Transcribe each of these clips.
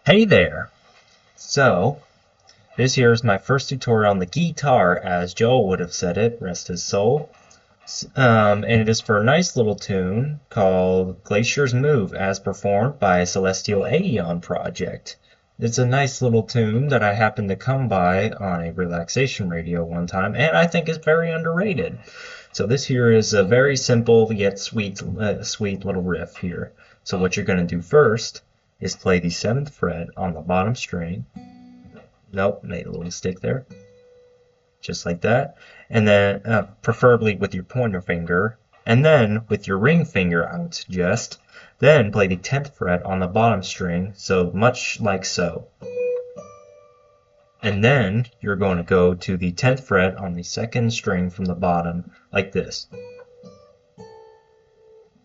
Hey there! So, this here is my first tutorial on the guitar, as Joel would have said it, rest his soul. And it is for a nice little tune called Glaciers Move, as performed by Celestial Aeon Project. It's a nice little tune that I happened to come by on a relaxation radio one time, and I think is very underrated. So this here is a very simple yet sweet little riff here. So what you're going to do first is play the 7th fret on the bottom string. Nope, made a little mistake there. Just like that. And then preferably with your pointer finger. And then with your ring finger, I would suggest. Then play the 10th fret on the bottom string, so much like so. And then you're going to go to the 10th fret on the 2nd string from the bottom, like this.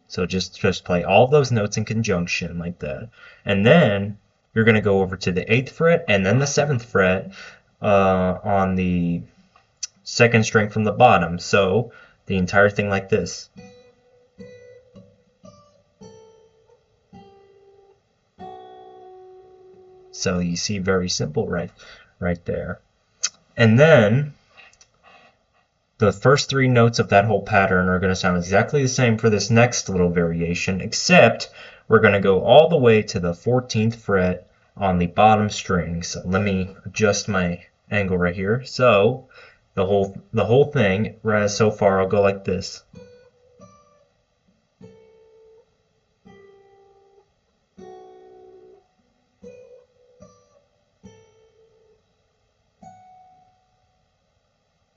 So just play all those notes in conjunction like that. And then you're going to go over to the 8th fret and then the 7th fret on the 2nd string from the bottom. So the entire thing like this. So you see, very simple right there. And then the first 3 notes of that whole pattern are going to sound exactly the same for this next little variation, except we're going to go all the way to the 14th fret on the bottom string. So let me adjust my angle right here. So the whole thing, right, so far, I'll go like this.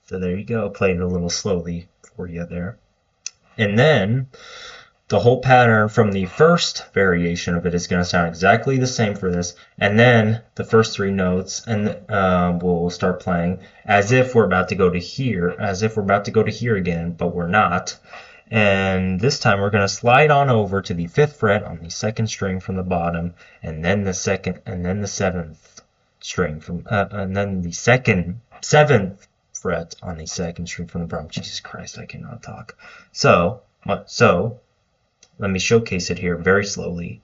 So there you go, played it a little slowly for you there. And then the whole pattern from the first variation of it is going to sound exactly the same for this. And then the first 3 notes, and we'll start playing as if we're about to go to here, again, but we're not. And this time we're going to slide on over to the 5th fret on the 2nd string from the bottom, and then the 7th string from, and then the 7th fret on the 2nd string from the bottom. Jesus Christ, I cannot talk. So let me showcase it here very slowly.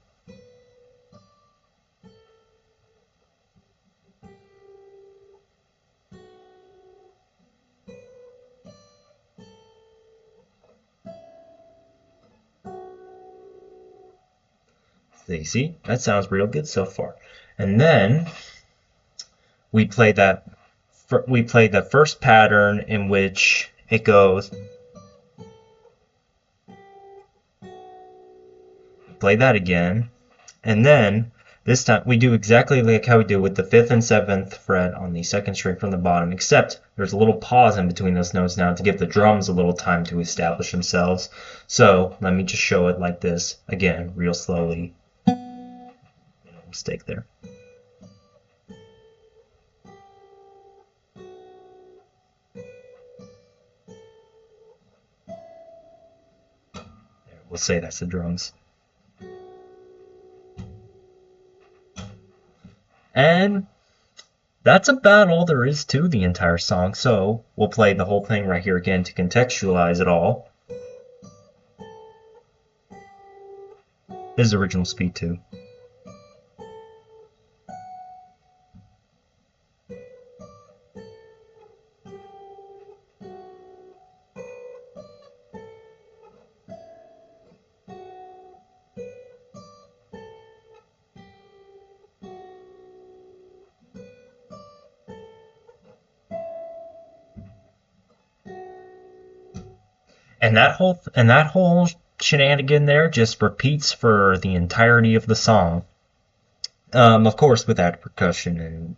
So you see, that sounds real good so far. And then we play the first pattern in which it goes. Play that again, and then this time we do exactly like how we do with the 5th and 7th fret on the 2nd string from the bottom, except there's a little pause in between those notes now to give the drums a little time to establish themselves. So let me just show it like this again, real slowly. Mistake there. We'll say that's the drums. And that's about all there is to the entire song, so we'll play the whole thing right here again to contextualize it all. This is original speed too. And that whole shenanigan there just repeats for the entirety of the song. Of course, with added percussion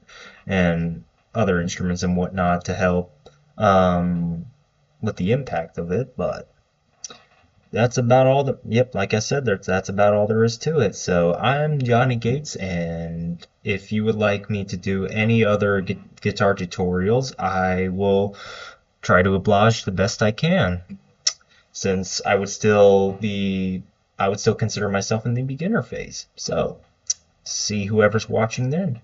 and other instruments and whatnot to help with the impact of it. But that's about all. Yep, like I said, that's about all there is to it. So I'm Johnny Gates, and if you would like me to do any other guitar tutorials, I will try to oblige the best I can, since I would still consider myself in the beginner phase. So, see whoever's watching then.